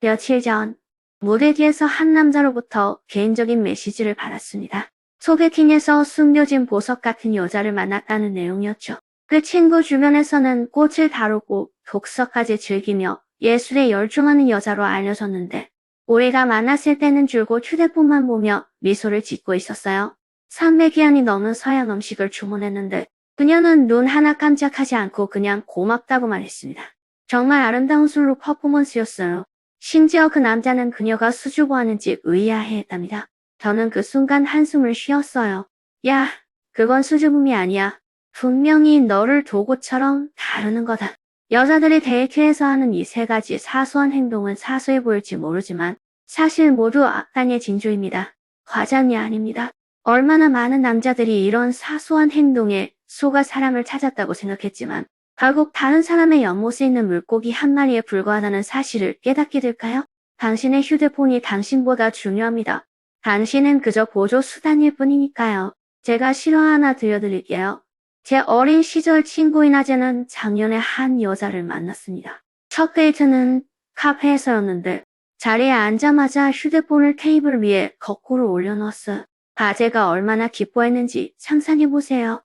며칠 전 무대 뒤에서 한 남자로부터 개인적인 메시지를 받았습니다. 소개팅에서 숨겨진 보석 같은 여자를 만났다는 내용이었죠. 그 친구 주변에서는 꽃을 다루고 독서까지 즐기며 예술에 열중하는 여자로 알려졌는데 우리가 만났을 때는 줄곧 휴대폰만 보며 미소를 짓고 있었어요. 300위안이 넘는 서양 음식을 주문했는데 그녀는 눈 하나 깜짝하지 않고 그냥 고맙다고만 했습니다. 정말 아름다운 솔로 퍼포먼스였어요. 심지어 그 남자는 그녀가 수줍어하는지 의아해했답니다. 저는 그 순간 한숨을 쉬었어요. 야, 그건 수줍음이 아니야. 분명히 너를 도구처럼 다루는 거다. 여자들이 데이트에서 하는 이 세 가지 사소한 행동은 사소해 보일지 모르지만 사실 모두 악당의 징조입니다. 과장이 아닙니다. 얼마나 많은 남자들이 이런 사소한 행동에 속아 사람을 찾았다고 생각했지만 결국 다른 사람의 연못에 있는 물고기 한 마리에 불과하다는 사실을 깨닫게 될까요? 당신의 휴대폰이 당신보다 중요합니다. 당신은 그저 보조 수단일 뿐이니까요. 제가 실화 하나 들려드릴게요. 제 어린 시절 친구인 아재는 작년에 한 여자를 만났습니다. 첫 데이트는 카페에서였는데 자리에 앉자마자 휴대폰을 테이블 위에 거꾸로 올려놓았어요. 아재가 얼마나 기뻐했는지 상상해보세요.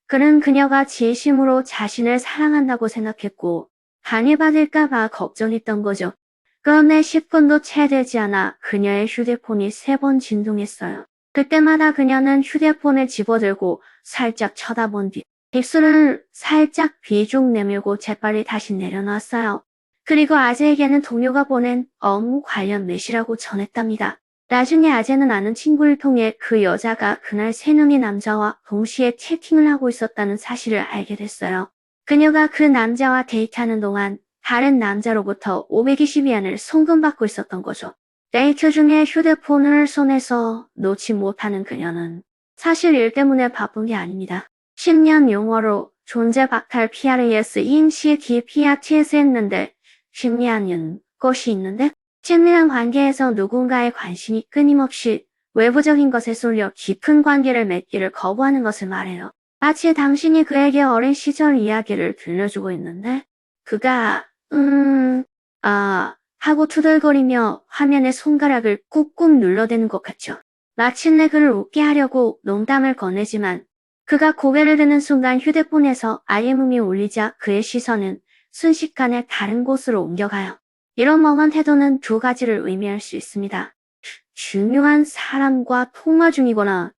그는 그녀가 진심으로 자신을 사랑한다고 생각했고 방해받을까봐 걱정했던 거죠. 그런데 10분도 채 되지 않아 그녀의 휴대폰이 3번 진동했어요. 그때마다 그녀는 휴대폰을 집어들고 살짝 쳐다본 뒤 입술을 살짝 비중 내밀고 재빨리 다시 내려놨어요. 그리고 아재에게는 동료가 보낸 업무 관련 메시라고 전했답니다. 나중에 아재는 아는 친구를 통해 그 여자가 그날 3명의 남자와 동시에 채팅을 하고 있었다는 사실을 알게 됐어요. 그녀가 그 남자와 데이트하는 동안 다른 남자로부터 520위안을 송금받고 있었던 거죠. 데이트 중에 휴대폰을 손에서 놓지 못하는 그녀는 사실 일 때문에 바쁜 게 아닙니다. 10년 용어로 존재 박탈 PRES 인식 PRTS 했는데 심리하는 것이 있는데 친밀한 관계에서 누군가의 관심이 끊임없이 외부적인 것에 쏠려 깊은 관계를 맺기를 거부하는 것을 말해요. 마치 당신이 그에게 어린 시절 이야기를 들려주고 있는데 그가 하고 투덜거리며 화면에 손가락을 꾹꾹 눌러대는 것 같죠. 마침내 그를 웃게 하려고 농담을 건네지만 그가 고개를 드는 순간 휴대폰에서 알림음이 울리자 그의 시선은 순식간에 다른 곳으로 옮겨가요. 이런 멍한 태도는 두 가지를 의미할 수 있습니다. 중요한 사람과 통화 중이거나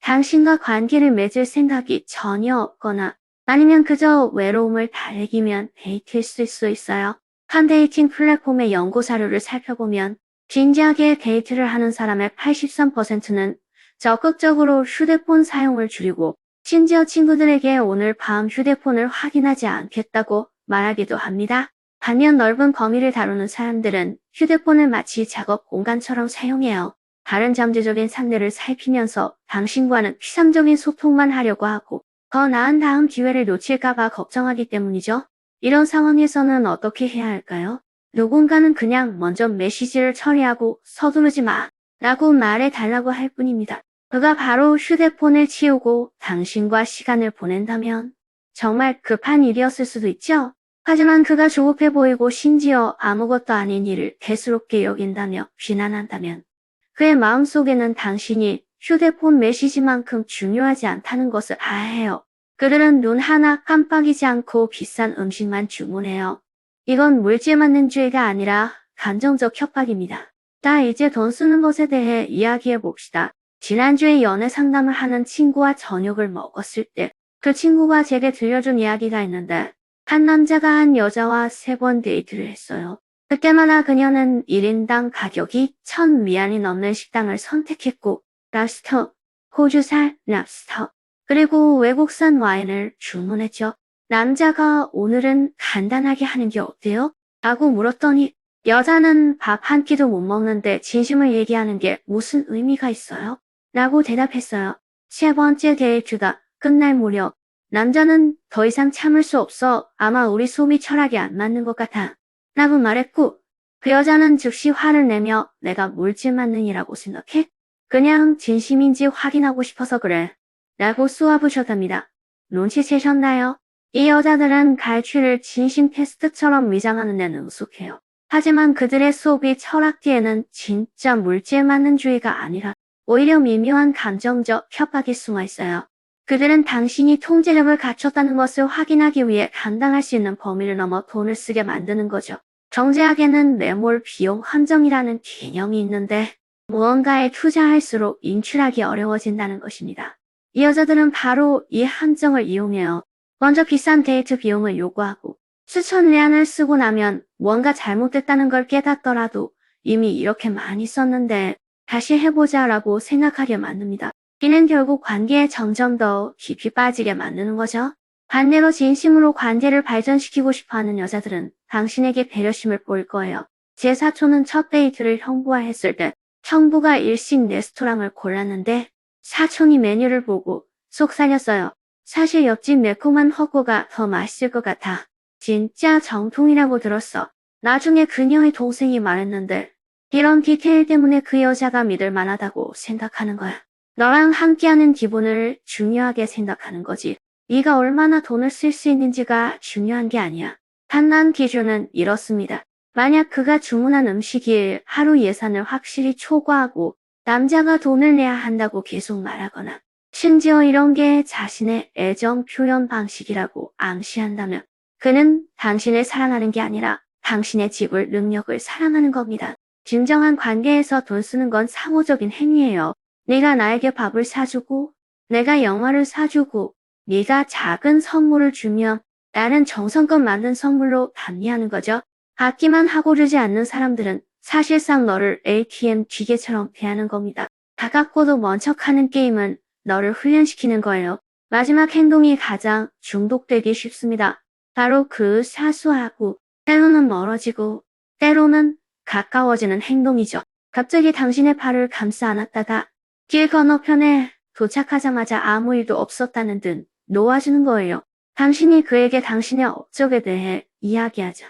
당신과 관계를 맺을 생각이 전혀 없거나 아니면 그저 외로움을 달래기면 데이트일 수 있어요. 한 데이팅 플랫폼의 연구 자료를 살펴보면 진지하게 데이트를 하는 사람의 83%는 적극적으로 휴대폰 사용을 줄이고 심지어 친구들에게 오늘 밤 휴대폰을 확인하지 않겠다고 말하기도 합니다. 반면 넓은 범위를 다루는 사람들은 휴대폰을 마치 작업 공간처럼 사용해요. 다른 잠재적인 상대를 살피면서 당신과는 피상적인 소통만 하려고 하고 더 나은 다음 기회를 놓칠까봐 걱정하기 때문이죠. 이런 상황에서는 어떻게 해야 할까요? 누군가는 그냥 먼저 메시지를 처리하고 서두르지 마 라고 말해달라고 할 뿐입니다. 그가 바로 휴대폰을 치우고 당신과 시간을 보낸다면 정말 급한 일이었을 수도 있죠. 하지만 그가 조급해 보이고 심지어 아무것도 아닌 일을 대수롭게 여긴다며 비난한다면 그의 마음속에는 당신이 휴대폰 메시지만큼 중요하지 않다는 것을 아해요. 그들은 눈 하나 깜빡이지 않고 비싼 음식만 주문해요. 이건 물질 만능주의가 아니라 감정적 협박입니다. 자, 이제 돈 쓰는 것에 대해 이야기해 봅시다. 지난주에 연애 상담을 하는 친구와 저녁을 먹었을 때 그 친구가 제게 들려준 이야기가 있는데 한 남자가 한 여자와 3번 데이트를 했어요. 그때마다 그녀는 1인당 가격이 1000위안이 넘는 식당을 선택했고 랍스터, 호주산 랍스터, 그리고 외국산 와인을 주문했죠. 남자가 오늘은 간단하게 하는 게 어때요? 라고 물었더니 여자는 밥 한 끼도 못 먹는데 진심을 얘기하는 게 무슨 의미가 있어요? 라고 대답했어요. 3번째 데이트가 끝날 무렵 남자는 더 이상 참을 수 없어 아마 우리 소비 철학이 안 맞는 것 같아 라고 말했고 그 여자는 즉시 화를 내며 내가 물질 만능이라고 생각해? 그냥 진심인지 확인하고 싶어서 그래 라고 쏘아부셨답니다. 눈치채셨나요? 이 여자들은 갈취를 진심 테스트처럼 위장하는 데 능숙해요. 하지만 그들의 소비 철학 뒤에는 진짜 물질만능주의가 아니라 오히려 미묘한 감정적 협박이 숨어 있어요. 그들은 당신이 통제력을 갖췄다는 것을 확인하기 위해 감당할 수 있는 범위를 넘어 돈을 쓰게 만드는 거죠. 정제학에는 매몰 비용 함정이라는 개념이 있는데 무언가에 투자할수록 인출하기 어려워진다는 것입니다. 이 여자들은 바로 이 함정을 이용해요. 먼저 비싼 데이트 비용을 요구하고 수천 위안을 쓰고 나면 뭔가 잘못됐다는 걸 깨닫더라도 이미 이렇게 많이 썼는데 다시 해보자 라고 생각하게 만듭니다. 이는 결국 관계에 점점 더 깊이 빠지게 만드는 거죠. 반대로 진심으로 관계를 발전시키고 싶어하는 여자들은 당신에게 배려심을 보일 거예요. 제 사촌은 첫 데이트를 형부와 했을 때 형부가 일식 레스토랑을 골랐는데 사촌이 메뉴를 보고 속살렸어요. 사실 옆집 매콤한 헛고가 더 맛있을 것 같아. 진짜 정통이라고 들었어. 나중에 그녀의 동생이 말했는데 이런 디테일 때문에 그 여자가 믿을 만하다고 생각하는 거야. 너랑 함께하는 기분을 중요하게 생각하는 거지. 네가 얼마나 돈을 쓸 수 있는지가 중요한 게 아니야. 판단 기준은 이렇습니다. 만약 그가 주문한 음식이 하루 예산을 확실히 초과하고 남자가 돈을 내야 한다고 계속 말하거나 심지어 이런 게 자신의 애정 표현 방식이라고 암시한다면 그는 당신을 사랑하는 게 아니라 당신의 지불 능력을 사랑하는 겁니다. 진정한 관계에서 돈 쓰는 건 상호적인 행위예요. 네가 나에게 밥을 사주고 내가 영화를 사주고 네가 작은 선물을 주면 나는 정성껏 만든 선물로 감리하는 거죠. 받기만 하고 주지 않는 사람들은 사실상 너를 ATM 기계처럼 대하는 겁니다. 가깝고도 먼 척하는 게임은 너를 훈련시키는 거예요. 마지막 행동이 가장 중독되기 쉽습니다. 바로 그 사소하고 때로는 멀어지고 때로는 가까워지는 행동이죠. 갑자기 당신의 팔을 감싸 안았다가 길 건너편에 도착하자마자 아무 일도 없었다는 듯 놓아주는 거예요. 당신이 그에게 당신의 업적에 대해 이야기하자.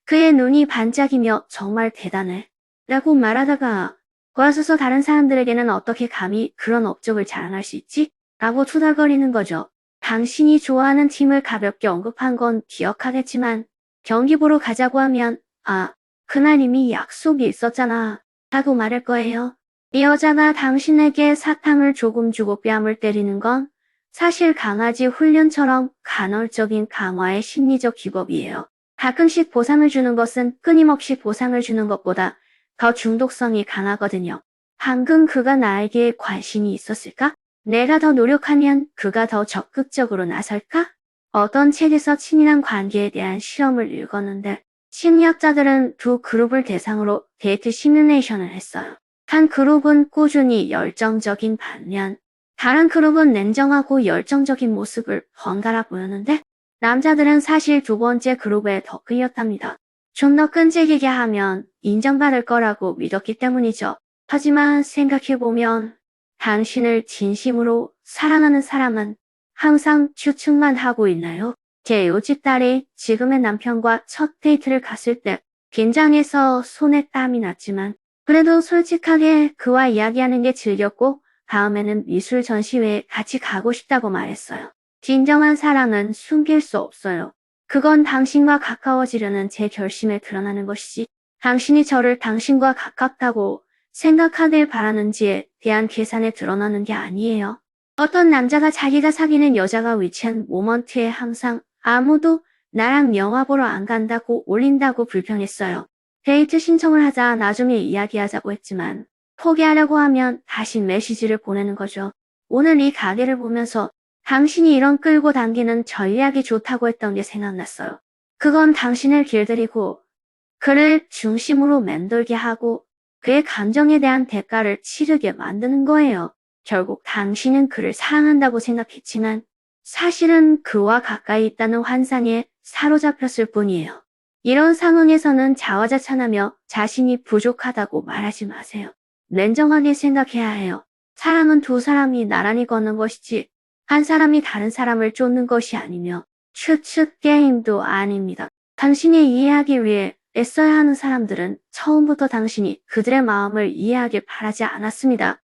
그의 눈이 반짝이며 정말 대단해 라고 말하다가 돌아서서 다른 사람들에게는 어떻게 감히 그런 업적을 자랑할 수 있지? 라고 투덜거리는 거죠. 당신이 좋아하는 팀을 가볍게 언급한 건 기억하겠지만 경기 보러 가자고 하면 그날 이미 약속이 있었잖아 라고 말할 거예요. 이 여자가 당신에게 사탕을 조금 주고 뺨을 때리는 건 사실 강아지 훈련처럼 간헐적인 강화의 심리적 기법이에요. 가끔씩 보상을 주는 것은 끊임없이 보상을 주는 것보다 더 중독성이 강하거든요. 방금 그가 나에게 관심이 있었을까? 내가 더 노력하면 그가 더 적극적으로 나설까? 어떤 책에서 친밀한 관계에 대한 실험을 읽었는데 심리학자들은 두 그룹을 대상으로 데이트 시뮬레이션을 했어요. 한 그룹은 꾸준히 열정적인 반면 다른 그룹은 냉정하고 열정적인 모습을 번갈아 보였는데 남자들은 사실 두 번째 그룹에 더 끌렸답니다. 좀 더 끈질기게 하면 인정받을 거라고 믿었기 때문이죠. 하지만 생각해보면 당신을 진심으로 사랑하는 사람은 항상 추측만 하고 있나요? 제 요집 딸이 지금의 남편과 첫 데이트를 갔을 때 긴장해서 손에 땀이 났지만 그래도 솔직하게 그와 이야기하는 게 즐겼고 다음에는 미술 전시회에 같이 가고 싶다고 말했어요. 진정한 사랑은 숨길 수 없어요. 그건 당신과 가까워지려는 제 결심에 드러나는 것이지 당신이 저를 당신과 가깝다고 생각하길 바라는지에 대한 계산에 드러나는 게 아니에요. 어떤 남자가 자기가 사귀는 여자가 위치한 모먼트에 항상 아무도 나랑 영화 보러 안 간다고 올린다고 불평했어요. 데이트 신청을 하자 나중에 이야기하자고 했지만 포기하려고 하면 다시 메시지를 보내는 거죠. 오늘 이 가게를 보면서 당신이 이런 끌고 당기는 전략이 좋다고 했던 게 생각났어요. 그건 당신을 길들이고 그를 중심으로 맴돌게 하고 그의 감정에 대한 대가를 치르게 만드는 거예요. 결국 당신은 그를 사랑한다고 생각했지만 사실은 그와 가까이 있다는 환상에 사로잡혔을 뿐이에요. 이런 상황에서는 자화자찬하며 자신이 부족하다고 말하지 마세요. 냉정하게 생각해야 해요. 사랑은 두 사람이 나란히 걷는 것이지 한 사람이 다른 사람을 쫓는 것이 아니며 추측 게임도 아닙니다. 당신이 이해하기 위해 애써야 하는 사람들은 처음부터 당신이 그들의 마음을 이해하길 바라지 않았습니다.